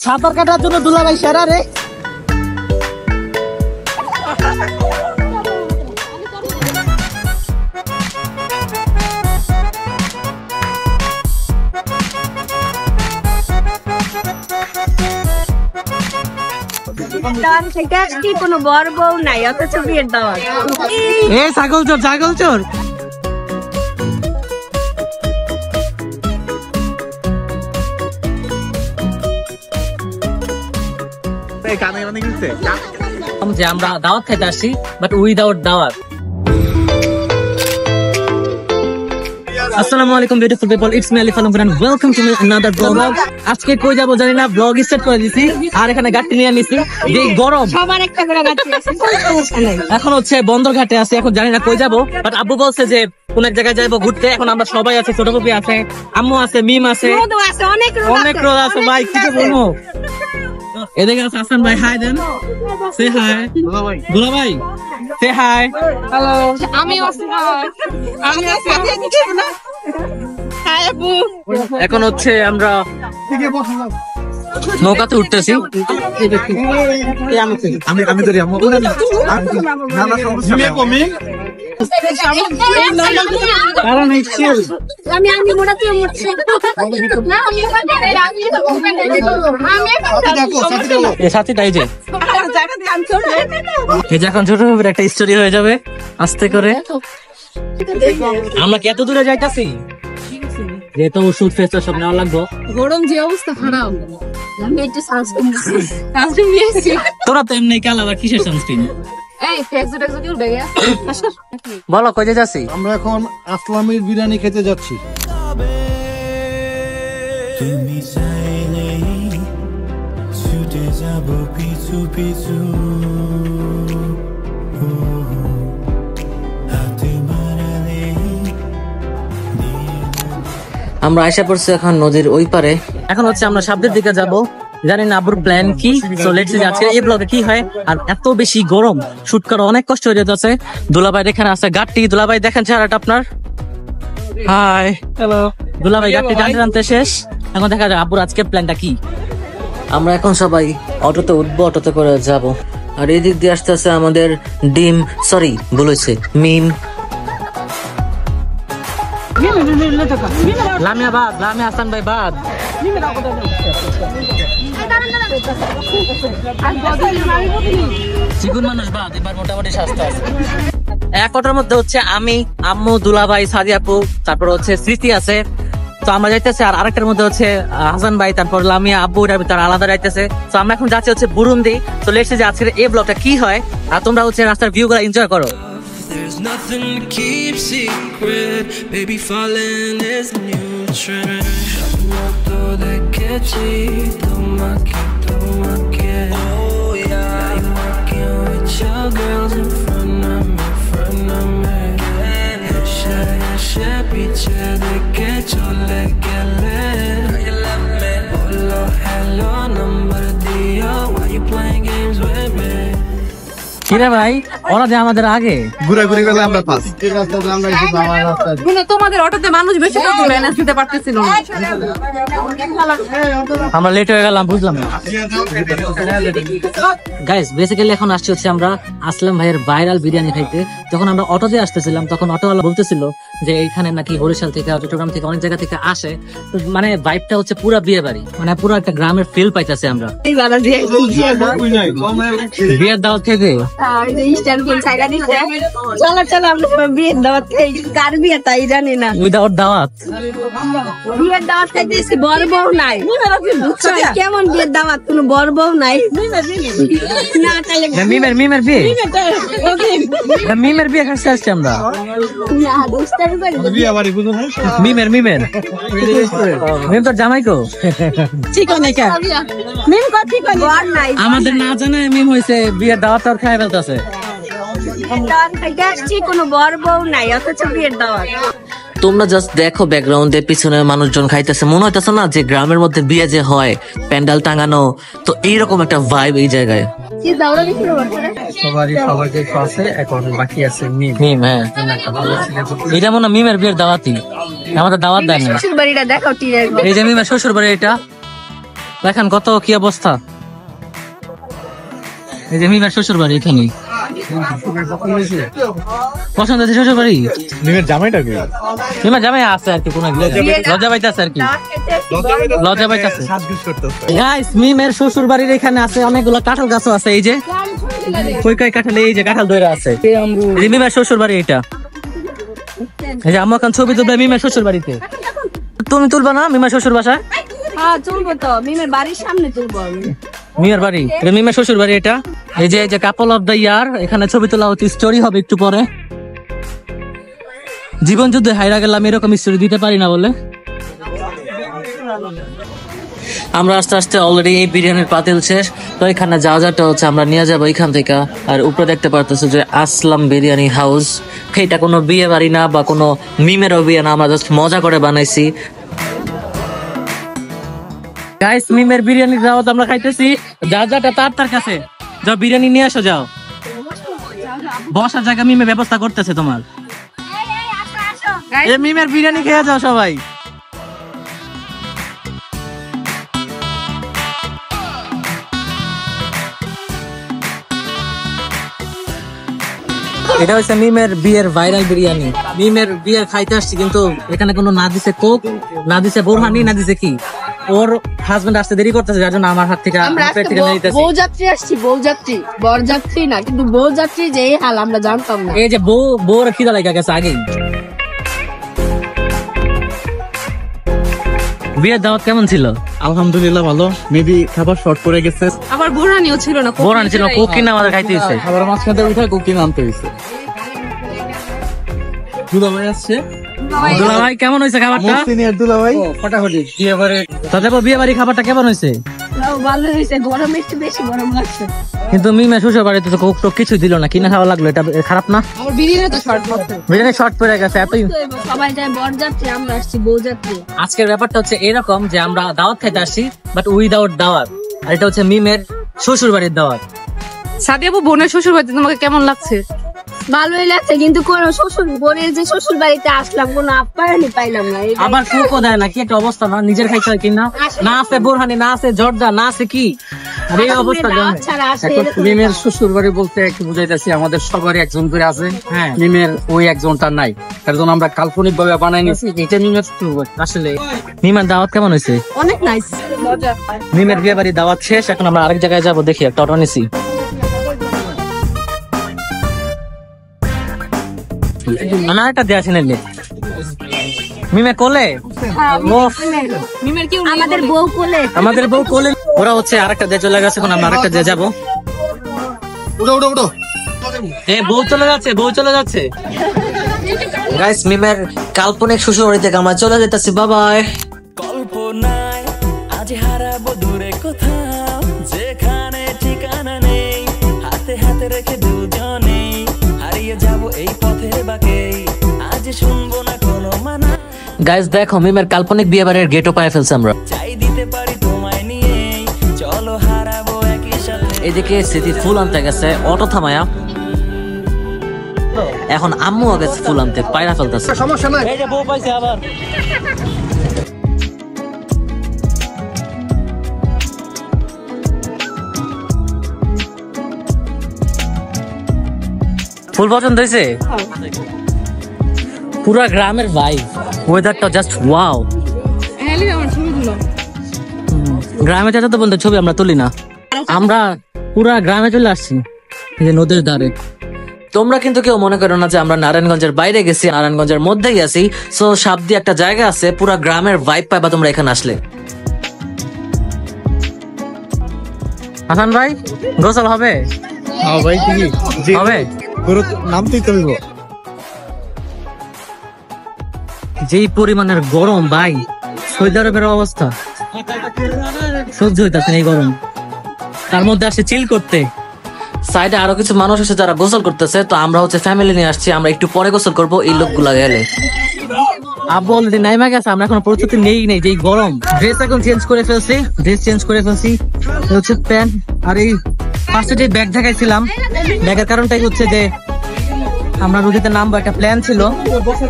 সাঁতার কাটার জন্য দুলাভাই সেরা রে। কোনো বড় বউ নাই, অথচ বিয়ের দাওয়াত। এ ছাগল চোর, ছাগল চোর। যে আমরা দাওয়াত খাইতে আসছি, বাট উইদাউট দাওয়াত। আসসালামু আলাইকুম beautiful people, it's me Alif Alam and welcome to another blog. আজকে কই যাব জানি না, ব্লগ স্টার্ট করে দিছি আর এখানে গাড়ি নিয়ে নিছি। যে গরম, সবার একটা করে গাড়ি আছে, এখন হচ্ছে বন্দরঘাটে আছে, এখন জানি না কই যাব, বাট আব্বু বলছে যে কোন এক জায়গায় যাইবো ঘুরতে। এখন আমরা সবাই আছে, ছোট কপি আছে, আম্মু আছে, মিম আছে, অনেক রোদ আছে ভাই, কি বলবো। এদিকে আছে হাসান ভাই, হাই দেন, সে হাই। দুলা ভাই সে হাই। হ্যালো, আমি আছি, আমি আছি, হাই আপু। এখন হচ্ছে আমরা নৌকাতে উঠতেছি। এখন ছোট একটা স্টোরি হয়ে যাবে আস্তে করে। আমরা কত দূরে যাইতাছি, যেহেতু ওষুধ ফেস সব নেওয়া লাগবো। গরম যে অবস্থা খারাপ, আমি একটু সানস্ক্রিন নিয়েছি। তোরা তো এমনি কাল, আবার কিসের সানস্ক্রিন? বলো কই যাচ্ছি? আমরা এখন আসলামের বিরিয়ানি খেতে যাচ্ছি। তুমি চাইলে ছুটে যাব পিছু পিছু, আমরা আশা করছি এখন নদীর ওই পারে। এখন হচ্ছে আমরা সামনের দিকে যাব, জানি না আব্বুর প্ল্যান কি। সো লেটস সি আজকে এই ব্লগে কি হয়। আর এত বেশি গরম, শুট করা অনেক কষ্ট হয়ে যাচ্ছে। দুলাভাই এখানে আছে গাড়ি, দুলাভাই দেখেন চেহারাটা আপনার। হাই, হ্যালো দুলাভাই, গাড়ি টানতে টানতে শেষ। এখন দেখা যায় আব্বুর আজকে প্ল্যানটা কি। আমরা এখন সবাই অটোতে উঠবো, অটোতে করে যাব। আর এই দিক দিয়ে আসতে আসতে আমাদের ডিম, সরি বলেছে মিম, লামিয়া বাদ, লামিয়া হাসান ভাই বাদ, চিকুন মানুষ বাদ। এবার মোটামুটি স্বাস্থ্য আছে। এক অটোর মধ্যে হচ্ছে আমি, আম্মু, দুলাভাই, সাদিয়াপু, তারপর হচ্ছে স্মৃতি আছে। তো আমরা যাইতেছি। আর আরেকটার মধ্যে হচ্ছে হাসান ভাই, তারপর লামিয়া, আব্বু, এটার ভিতরে আলাদা যাইতেছে। তো আমরা এখন যাচ্ছি হচ্ছে বুরুন্ডি। তো লেটস সি যে আজকের এই ব্লগটা কি হয়। আর তোমরা হচ্ছে রাস্তার ভিউ গুলো এনজয় করো। There's nothing to keep secret, baby falling is the new trend. Noto de que chito maque. Oh yeah, you walking with your girls in front of me. Eshe piche de que chole que le. You love me. Hello, hello, number dio. Why you playing games with me? কিরে ভাই, ওরা যে আমাদের আগে ঘুরাঘুরি করলে আমরা pass. তোমাদের অটোতে মানুষ বেশি তো ম্যানেজ দিতে পারতেছিল না। আমরা লেট হয়ে গেলাম, বুঝলাম না। গাইস বেসিক্যালি এখন আসছি হচ্ছে আমরা আসলাম ভাইয়ের ভাইরাল বিরিয়ানি খাইতে। যখন আমরা অটোতে আসতেছিলাম তখন অটোওয়ালা বলতেছিল যে এইখানে নাকি বরিশাল থেকে, চট্টগ্রাম থেকে, অনেক জায়গা থেকে আসে। মানে ভাইবটা হচ্ছে পুরা বিয়ে বাড়ি, মানে পুরো একটা গ্রামের ফিল পাইতেছে আমরা বিয়ের দাওয়াত থেকে। চলো চলো, আমরা বিয়ের দাওয়াত খাই। কার বিয়ে তাই জানি না। উইদাউট দাওয়াত, বিয়ের দাওয়াত খাইতেছি, বড় বউ নাই। কেমন বিয়ের দাওয়াত, কোনো বড় বউ নাই না? তাইলে মিমের বিয়ে, মিমের বিয়ে খাইতে আসছি আমরা। মিমের মিম তোর জামাই কো? আমাদের না জানে মিম হয়েছে বিয়ের দাওয়াত আর খাই ফেলতেছে। কোনো বড় বউ নাই, অথচ বিয়ের দাওয়াত। তোমরা জাস্ট দেখো ব্যাকগ্রাউন্ডে পিছনে মানুষজন খাইতেছে, মনে হইতেছে না যে গ্রামের মধ্যে বিয়ে যে হয়, প্যান্ডেল টাঙানো। তো এইরকম একটা ভাইব এই জায়গায়। এখন বাকি আছে মিম। হ্যাঁ, এটা মনে হয় মিমের বিয়ের দাওয়াতই, আমাদের দাওয়াত দেয় না। শ্বশুর বাড়িটা দেখো, এই যে মিমের শ্বশুর বাড়ি, এটা দেখেন কত কি অবস্থা। এই যে মিমের শ্বশুর বাড়ি এখানে। পছন্দ আছে শ্বশুর বাড়ি? নিমের জামাইটা কি? মিমের জামাই আছে আর কি, কোন লজ্জা পাইতে আছে আর কি, লজ্জা পাইতে আছে। গাইস মিমের শ্বশুর বাড়ির এখানে আছে অনেকগুলো কাঁঠাল গাছও আছে। এই যে কই কই কাঁঠাল, এই যে কাঁঠাল ধরে আছে। এই যে মিমের শ্বশুর বাড়ি এটা। এই যে আমার ছবি তুলবে মিমের শ্বশুর বাড়িতে। তুমি তুলবা না মিমের শ্বশুর বাসায়? হ্যাঁ তুলবো তো, মিমের বাড়ির সামনে তুলবো আমি। মিমের বাড়ি, এটা মিমের শ্বশুর বাড়ি এটা। এই যে কাপল অফ দ্য ইয়ার, এখানে ছবি তোলা হচ্ছে, স্টোরি হবে একটু পরে। জীবন যুদ্ধে হাইরা গেলাম, এরকম স্টোরি দিতে পারি না বলে। আমরা আস্তে আস্তে অলরেডি এই বিরিয়ানির পাতিল শেষ। তো এখানে যাওয়াটা হচ্ছে আমরা নিয়ে যাবো এখান থেকে। আর উপরে দেখতে পারতেছো যে আসলাম বিরিয়ানি হাউস। এটা কোনো বিয়ে বাড়ি না বা কোনো মিমেরও বিয়ে না, আমরা জাস্ট মজা করে বানাইছি। গাইস মিমের বিরিয়ানি দাওয়াত আমরা খাইতেছি। যাটা তার কাছে যাও, বিরিয়ানি নিয়ে আসো, যাও। বসার জায়গা মিমে ব্যবস্থা করতেছে তোমার। এই মিমের বিরিয়ানি খেয়ে যাও সবাই। এটা হচ্ছে মিমের বিয়ের ভাইরাল বিরিয়ানি। মিমের বিয়ের খাইতে আসছি, কিন্তু এখানে কোনো না দিছে কোক, না দিছে বোরহানি, না দিছে কি। ওর হাজবেন্ড আসতে দেরি করতেছে, যার জন্য আমার হাত থেকে বউযাত্রী আসছি, বউযাত্রী, বরযাত্রী না, কিন্তু বউযাত্রী যে এই হাল আমরা জানতাম না। এই যে বউর খিদা লাগা গেছে আগেই। বিয়ের দাওয়াত কেমন ছিল? আলহামদুলিল্লাহ ভালো। মেবি খাবার শর্ট পড়ে গেছে। আবার বোরহানিও ছিল না, বোরহানি ছিল, কোক কিনা আমাদের খাইতে হয়েছে। খাবার মাঝখানে উঠে কুকি নামতে হয়েছে। দুলাভাই আসছে। দুলাভাই কেমন হয়েছে খাবারটা? সিনিয়র দুলাভাই ফটাফটি বিয়েবারে। তারপর বিয়ে বাড়ি খাবারটা কেমন হয়েছে? ভালো হয়েছে, গরম একটু বেশি গরম লাগছে। কিন্তু মিমে শ্বশুর বাড়িতে তো কোক টোক কিছু দিল না, কিনা খাওয়া লাগলো, এটা খারাপ না? আমার বিরিয়ানি তো শর্ট পড়ছে, বিরিয়ানি শর্ট পড়ে গেছে এতই। সবাই যায় বরযাত্রী, আমরা আসছি বউযাত্রী। আজকের ব্যাপারটা হচ্ছে এরকম যে আমরা দাওয়াত খাইতে আসছি, বাট উইদাউট দাওয়াত। আর এটা হচ্ছে মিমের শ্বশুর বাড়ির দাওয়াত। সাদিয়া আপু, বোনের শ্বশুর বাড়িতে তোমাকে কেমন লাগছে? ভালোই লাগছে, কিন্তু কোন শ্বশুর বোনের যে শ্বশুর বাড়িতে আসলাম কোনো আপ্যায়নই পাইলাম না। আবার কোকও দেয় না, কি একটা অবস্থা না? নিজের খাইতে হয় কিনা, না আছে বোরহানি, না আছে জর্দা, না আছে কি, আর এই অবস্থা। মিমের শ্বশুর বাড়ি বলতে একটু বুঝাইতেছি, আমাদের সবারই একজন করে আছে। হ্যাঁ, মিমের ওই একজনটা নাই, তার জন্য আমরা কাল্পনিক ভাবে বানাই নিয়েছি এটা মিমের শ্বশুর বাড়ি। আসলে মিমের দাওয়াত কেমন হয়েছে? অনেক নাইস, মজা। মিমের বিয়ে বাড়ি দাওয়াত শেষ, এখন আমরা আরেক জায়গায় যাবো, দেখি একটা অটো নিছি। না একটা দেয়া ছিলেন মিমে কোলে, আমাদের বউ কোলে, আমাদের বউ কোলে। ওরা হচ্ছে আরেকটা দিয়ে চলে গেছে, এখন আমরা আরেকটা দিয়ে যাবো। বউ চলে যাচ্ছে, বউ চলে যাচ্ছে। গাইস মিমের কাল্পনিক শ্বশুর বাড়ি থেকে আমরা চলে যেতেছি, বাবাই। কল্পনায় আজ হারাবো দূরে কোথাও, যেখানে ঠিকানা নেই, হাতে হাতে রেখে দুজনে হারিয়ে যাব এই পথের বাঁকে। আজ শুনবো না কোনো মানা। গাইস দেখো মিমের কাল্পনিক বিয়ে বাড়ির গেটও পায়ে ফেলছে আমরা। চাই দিতে পারি তোমায় নিয়ে, চলো হারাবো একই সাথে। এদিকে স্মৃতি ফুল আনতে গেছে অটো থামায়া, এখন আম্মু গেছে ফুল আনতে, পায়রা ফেলতেছে। সমস্যা নাই। এই যে বউ পাইছে আবার। ফুল পছন্দ হয়েছে? পুরা গ্রামের ভাইব, ওয়েদারটা জাস্ট ওয়াও। গ্রামে যেতে তো বলতে ছবি আমরা তুলি না, আমরা পুরা গ্রামে চলে আসছি, এই যে নদীর ধারে। তোমরা কিন্তু কেউ মনে করো না যে আমরা নারায়ণগঞ্জের বাইরে গেছি, নারায়ণগঞ্জের মধ্যে গেছি। সো সাবদি একটা জায়গা আছে, পুরা গ্রামের ভাইব পাইবা তোমরা এখানে আসলে। হাসান ভাই গোসল হবে? হ্যাঁ ভাই, কি হবে? নামতেই তো হইব। যেই পরিমাণের গরম ভাই, সৌদি আরবের অবস্থা সহ্য হইতাছে এই গরম, তার মধ্যে আসে চিল করতে। সাইডে আরো কিছু মানুষ আছে যারা গোসল করতেছে, তো আমরা হচ্ছে ফ্যামিলি নিয়ে আসছি, আমরা একটু পরে গোসল করবো এই লোকগুলা গেলে। আব্বু অলরেডি নাইমা গেছে, আমরা এখন প্রস্তুতি নেই যে গরম। ড্রেস এখন চেঞ্জ করে ফেলছি, হচ্ছে প্যান্ট। আর এই ফার্স্টে যে ব্যাগ দেখাইছিলাম, ব্যাগের কারণটাই হচ্ছে যে আমরা নদীতে নামবো, একটা প্ল্যান ছিল,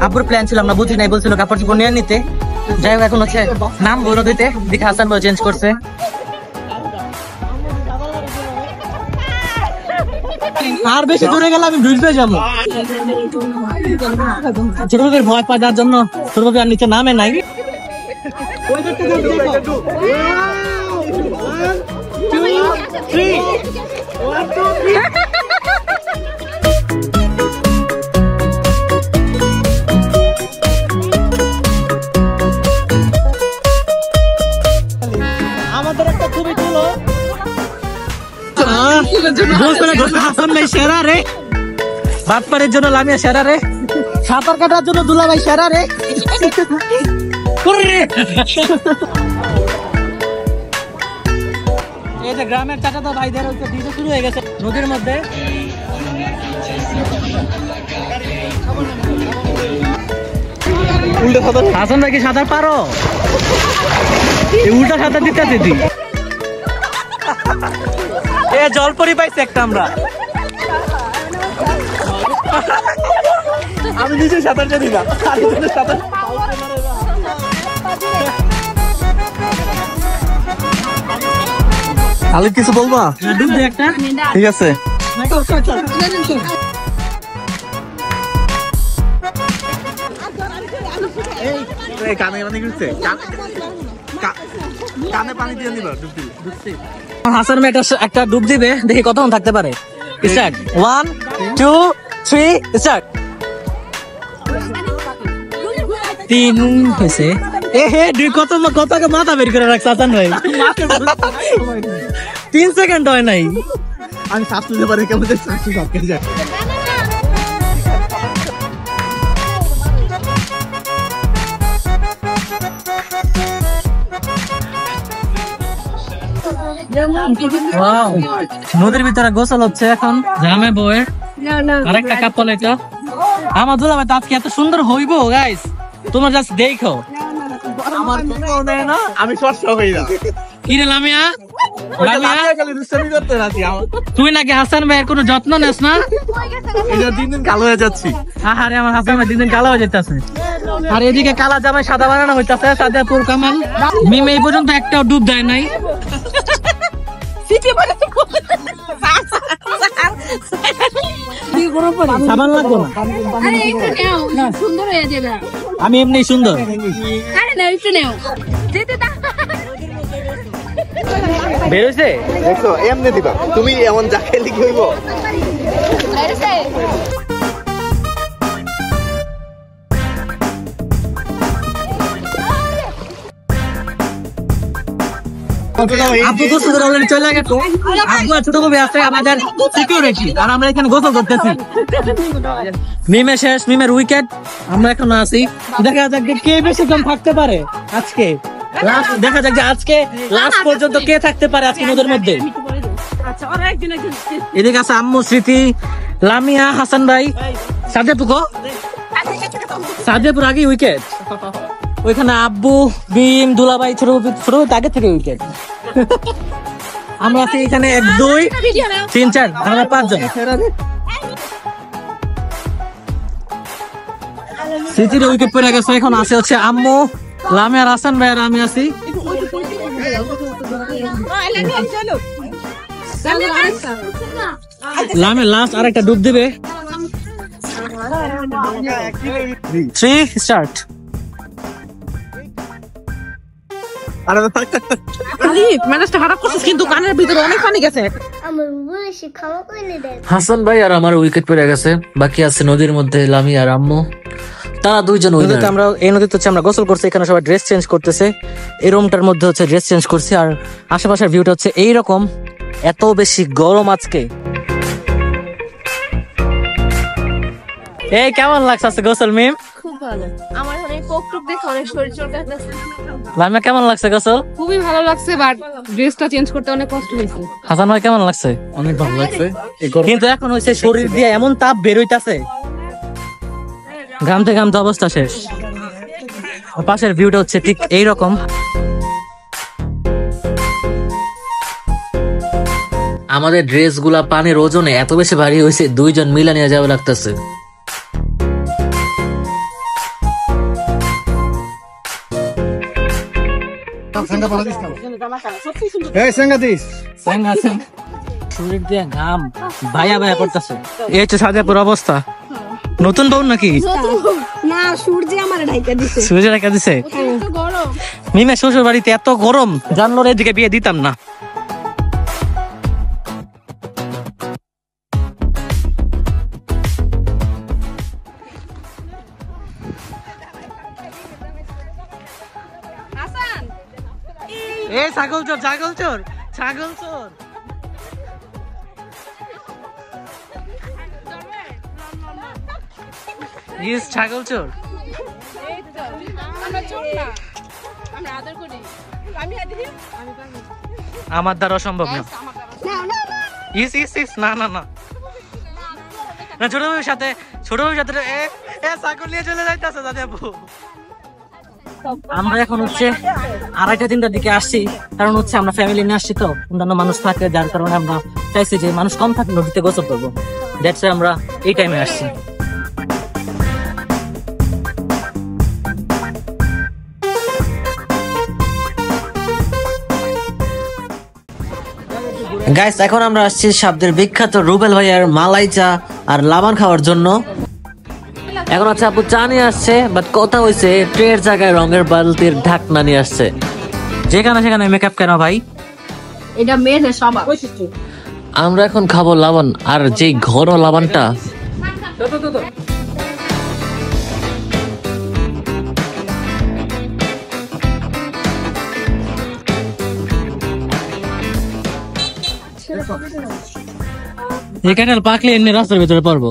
আব্বুর প্ল্যান ছিল, আমরা বুঝি নাই, বলছিল কাপড় চোপড় নিয়ে নিতে। যাই হোক এখন হচ্ছে নামবো নদীতে, দেখে হাসান ভাই চেঞ্জ করছে। আর বেশি দূরে গেলে আমি ডুবে যাবো। ছোট বাবুর ভয় পাওয়ার যার জন্য ছোট বাবু আর নিচে নামে নাই। আমাদের একটা খুবই ছিল হাসান ভাই সেরা রে, বাটপাড়ের জন্য লামিয়া সেরা রে, সাঁতার কাটার জন্য দুলা ভাই সেরা রে। এই যে গ্রামের চাচাতো ভাইদের ডিজে শুরু হয়ে গেছে নদীর মধ্যে। হাসান ভাই কি সাঁতার পারো? উল্টা সাঁতার দিতে দিদি এ জলপরি পাইছি একটা আমরা। আমি নিজে সাঁতার জানি না, সাঁতার খালিদ কিছু বলবা? ডুব দে একটা। ঠিক আছে। কানে পানি ঘুরছে, কানে পানি দিয়ে নিবা ডুব দিলে। হাসান ভাই একটা ডুব দিবে, দেখি কতক্ষণ থাকতে পারে। Start 1 2 3 start. 3 হয়েছে। এ হে কত মাথা বের করে রাখছে হাসান ভাই। 3 সেকেন্ড হয় নাই। আমি শ্বাস নিতে পারি কেমন শ্বাস আটকে যায়। নদীর ভিতরে গোসল হচ্ছে এখন জামে বউয়ের। আরেকটা কাপল এটা। আমার দুলা ভাই আজকে এত সুন্দর হইব গাইস, তোমরা জাস্ট দেখো। আমার কোনো নেই না, আমি শর্ট হই না। কি রে লামিয়া, খালি দুষ্টামি করতে রাজি। তুই নাকি হাসান ভাইয়ের কোনো যত্ন নেস না? এই যে দিন দিন কালো হয়ে যাচ্ছি। আরে আমার হাসান ভাই দিন দিন কালো হয়ে যেতেছে। আর এদিকে কালা জামাই সাদা বানানো হইতাছে। সাদাপুর কামাল মিম এই পর্যন্ত একটাও ডুব দেয় নাই। সাবান লাগবো না, আমি এমনি সুন্দর। বেরোছে দেখছো এমনি দিবা তুমি, এমন যা খেলি কি হইব? আপু গোসল করে অলরেডি চলে গেছে। আপু আর ছোট কবি আছে আমাদের সিকিউরিটি, আর আমরা এখানে গোসল করতেছি। মিমে শেষ, মিমের উইকেট, আমরা এখন আছি। দেখা যাক যে কে বেশিক্ষণ থাকতে পারে আজকে। দেখা যাক যে আজকে লাস্ট পর্যন্ত কে থাকতে পারে আজকে নদীর মধ্যে। এদিকে আছে আম্মু, স্মৃতি, লামিয়া, হাসান ভাই, সাদেপুর আগে উইকেট। ওইখানে আব্বু, বিম, দুলাভাই, ছোট আগে থেকে উইকেট। আমরা আছি এখানে 1 2 3 4, আমরা 5 জন। স্মৃতির উইকেট পড়ে গেছে। এখন আছে হচ্ছে আম্মু, লামিয়া, হাসান ভাই আর আমি আছি। লামিয়া লাস্ট আরেকটা ডুব দিবে। 3 স্টার্ট। ম্যানেজটা খারাপ করছিস, কিন্তু কানের ভিতরে অনেক পানি গেছে। হাসান ভাই আর আমার উইকেট পড়ে গেছে। বাকি আছে নদীর মধ্যে লামি আর আম্মু, তারা দুইজন। আমরা এই নদীতে হচ্ছে আমরা গোসল করছি। এখানে সবাই ড্রেস চেঞ্জ করতেছে। এই রুমটার মধ্যে হচ্ছে ড্রেস চেঞ্জ করছি। আর আশেপাশের ভিউটা হচ্ছে এইরকম। এত বেশি গরম আজকে। এই কেমন লাগছে গোসল মিম? খুব ভালো। আমার অনেক কোকটুক দেখে অনেক শরীর চলতেছে। লামিয়া কেমন লাগছে গোসল? খুবই ভালো লাগছে, বাট ড্রেসটা চেঞ্জ করতে অনেক কষ্ট হয়েছে। হাসান ভাই কেমন লাগছে? অনেক ভালো লাগছে। কিন্তু এখন হচ্ছে শরীর দিয়ে এমন তাপ বের হইতাছে, ঘামতে ঘামতে অবস্থা শেষ। পাশের ভিউটা হচ্ছে ঠিক এইরকম। আমাদের ড্রেস গুলা পানির ওজনে এত বেশি ভারী হয়েছে, দুইজন মিলা নিয়ে যাবে লাগতেছে। শরীর দিয়ে ঘাম ভাইয়া ভাইয়া পড়তেছে। এই হচ্ছে সাজাপুর অবস্থা। নতুন বউ নাকি? না সূর্য আমার ঢাইকা দিছে। সূর্য রেখা দিছে। মিমে শ্বশুর বাড়িতে এত গরম, জানলো এদিকে বিয়ে দিতাম না। এ ছাগল চোর, ছাগল চোর, ছাগল চোর। ইস ছাগল চোর। আমার দ্বারা অসম্ভব না। ইস ইস ইস না না না না, ছোট ভাইয়ের সাথে ছাগল নিয়ে চলে যাইতেছে দাদা আপু। আমরা এখন হচ্ছে 2:30-3টার দিকে আসছি, কারণ হচ্ছে আমরা ফ্যামিলি নিয়ে আসছি তো, অন্যান্য মানুষ থাকে, যার কারণে আমরা চাইছি যে মানুষ কম থাকলে নদীতে গোসল করবো। দ্যাটস ওয়াই আমরা এই টাইমে আসছি। গাইস, এখন আমরা আসছি সাবদের বিখ্যাত রুবেল ভাইয়ার মালাই চা আর লাবান খাওয়ার জন্য। এখন হচ্ছে আপু চা নিয়ে আসছে, বাট কথা হয়েছে ট্রের জায়গায় রঙের বালতির ঢাকনা নিয়ে আসছে। যেখানে সেখানে মেকআপ কেন ভাই? এটা মেয়েদের স্বভাব। আমরা এখন খাবো লাবান, আর যেই ঘর লাবানটা এখানে পাকলে এমনি রাস্তার ভিতরে পড়বো।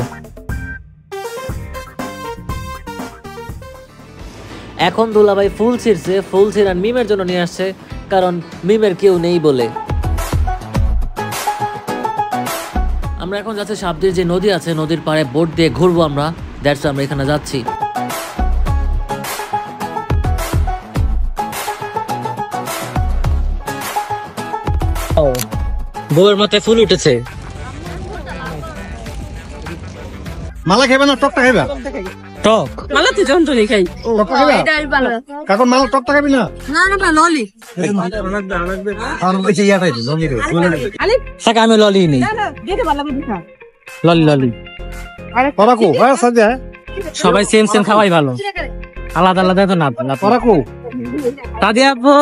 এখন দুলাভাই ফুল ছিঁড়ছে, ফুল ছিঁড়ান মিমের জন্য নিয়ে আসছে, কারণ মিমের কেউ নেই বলে। আমরা এখন যাচ্ছি সাবদির যে নদী আছে, নদীর পাড়ে বোট দিয়ে ঘুরবো আমরা। দ্যাটস আমরা এখানে যাচ্ছি। বউয়ের মাথায় ফুল উঠেছে। মালা খাইবে না টকটা খাইবা? টক মালা তুই যন্ত্রণী খাই। টকটা খাইবা? কাকন মালা টকটা খাবি না? না না ললি। আর ওই যে ইয়া খাইবে লঙ্গি রে। সাকা আমি ললি নেই, ললি ললি। পরাকো সাজা সবাই সেম সেম খাওয়াই ভালো, আলাদা আলাদা তো না। পরাকো দাদি আপু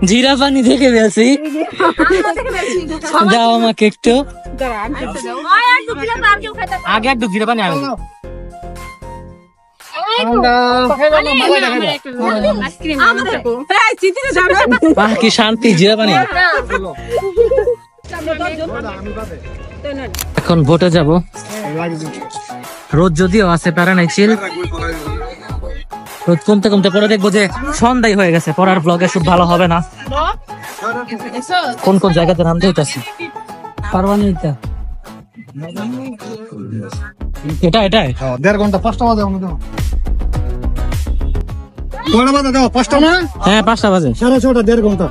জিরা পানি থেকে বেশি দাও আমাকে একটু। আগে একটু জিরা পানি আনো। বাহ কি শান্তি, জিরা পানি। এখন ভোটে যাব। রোদ যদিও আছে, প্যারা নাই, চিল। রোদ কমতে কমতে পরে দেখবো যে সন্ধ্যায় হয়ে গেছে, পড়ার ব্লগে শুট ভালো হবে না। কোন কোন জায়গাতে নামতে হইতাছি পারবানি। এটা এটাই 1.5 ঘন্টা 5টা বাজে আমরা দাও। কয়টা বাজে দাও? 5টা না? হ্যাঁ 5টা বাজে। 6:30 1.5 ঘন্টা।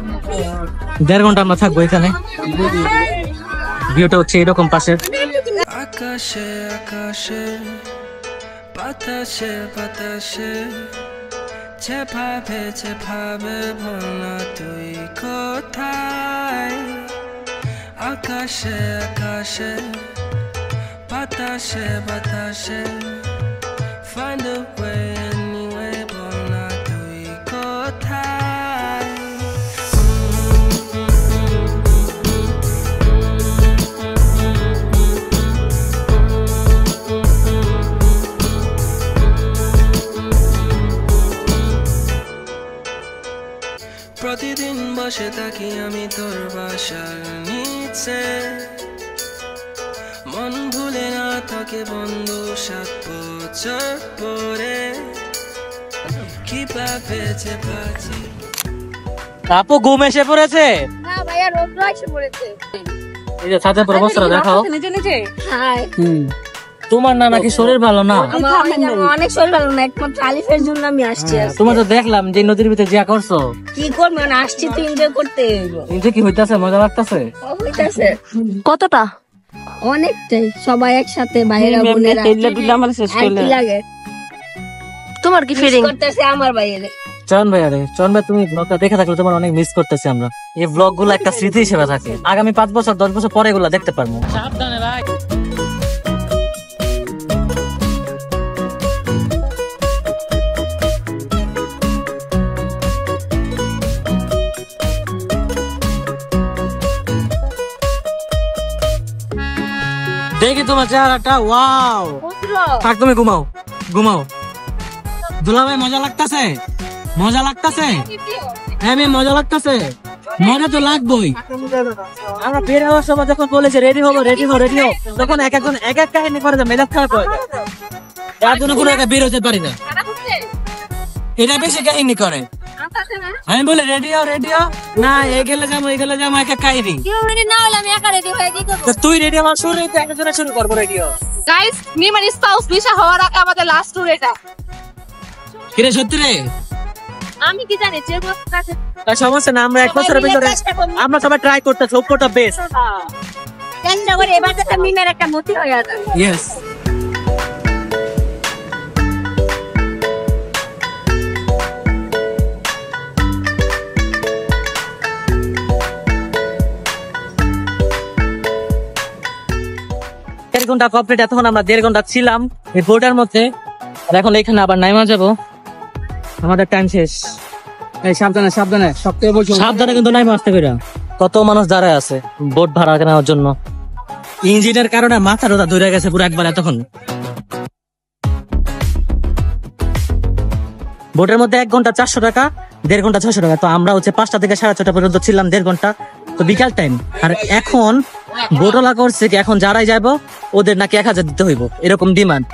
1.5 ঘন্টা আমরা থাকবো এখানে। ভিউটা হচ্ছে এরকম পাশে। আকাশে আকাশে বাতাসে বাতাসে ঝেপাবে ঝেপাবে বলনা তুই কোথায়? আকাশে আকাশে বাতাসে বাতাসে find a way anyway বলনা তুই কোথায়? প্রতিদিন বসে থাকি আমি তোর বাসার নিচে, মন ভুলে না থাকে বন্ধু 7 বছর পরে, কিভাবে যে বাঁচি। আপু ঘুম এসে পড়েছে। না ভাইয়া রোদ্র এসে পড়েছে। এই যে ছাদের উপর অবস্থা দেখাও। নিজে নিজে হাই। তোমার না নাকি শরীর ভালো না? আমার অনেক শরীর ভালো না, একমাত্র আলিফের জন্য আমি আসছি আজকে। তোমার তো দেখলাম যে নদীর ভিতরে যা করছো। কি করবো মানে আসছি তো এনজয় করতে। নিজে কি হইতাছে, মজা লাগতাছে? হইতাছে কতটা অনেকটাই, সবাই একসাথে ভাইয়েরা বোনেরা আমার শেষ আর কি লাগে। তোমার কি মিস ফিলিং? করতেছে আমার ভাইয়েরে। চয়ন ভাই, আরে চয়ন ভাই, তুমি ব্লগটা দেখে থাকলে তোমার অনেক মিস করতেছি আমরা। এই ব্লগ গুলো একটা স্মৃতি হিসেবে থাকে, আগামী 5 বছর 10 বছর পরে এগুলো দেখতে পারবো। সাবধানে ভাই। দেখি তোমার চেহারাটা, ওয়াও। থাক, তুমি ঘুমাও ঘুমাও। দুলাভাই মজা লাগতাছে? মজা লাগতাছে? হ্যাঁ মেয়ে, মজা লাগতাছে? মজা তো লাগবেই। আমরা বের হওয়ার সময় যখন বলেছে রেডি হবো রেডি হো রেডি হো, তখন এক একজন এক এক কাহিনী করে, মেজাজ খারাপ হয়। তার জন্য কোনো একটা বের হতে পারি না, এটা বেশি কাহিনী করে। আমি বলে রেডি হো না, এই গেলে যাবো এক এক কাহিনী। তুই রেডি হওয়ার শুরু একজনের শুরু করবো রেডি হো। গাইস, মিমের স্পাউস ভিসা হওয়ার আগে আমাদের লাস্ট ট্যুর এটা। কিরে সত্যি রে? আমি কি জানি যে কাছে তার সমস্যা না, আমরা 1 বছরের ভিতরে আমরা সবাই ট্রাই করতেছি, সবকটা বেস্ট। চেষ্টা করে এবার একটা মিমের একটা মতি হয়ে যাবে। ইয়েস। দেড় ঘন্টা কমপ্লিট, এতক্ষণ আমরা 1.5 ঘন্টা ছিলাম এই বোর্ডের মধ্যে, আর এখন এখানে আবার নাইমা যাবো, আমাদের টাইম শেষ। এই সাবধানে সাবধানে, সবথেকে বলছো সাবধানে কিন্তু নাইমা আসতে কইরা। কত মানুষ দাঁড়ায় আছে বোট ভাড়া কেনার জন্য, ইঞ্জিনের কারণে মাথা রোদা ধরে গেছে পুরো একবার এতক্ষণ। বোটের মধ্যে 1 ঘন্টা 400 টাকা, 1.5 ঘন্টা 600 টাকা। তো আমরা হচ্ছে 5টা থেকে 6:30 পর্যন্ত ছিলাম, 1.5 ঘন্টা, তো বিকাল টাইম। আর এখন বোটলা করছে কি, এখন যারাই যাবো ওদের নাকি 1000 দিতে হইব, এরকম ডিমান্ড।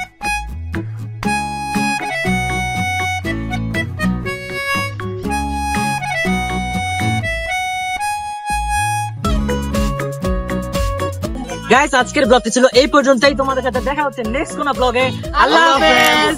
গাইস, আজকের ব্লগটি ছিল এই পর্যন্তই। তোমাদের সাথে দেখা হচ্ছে নেক্সট কোন ব্লগে। আল্লাহ হাফেজ।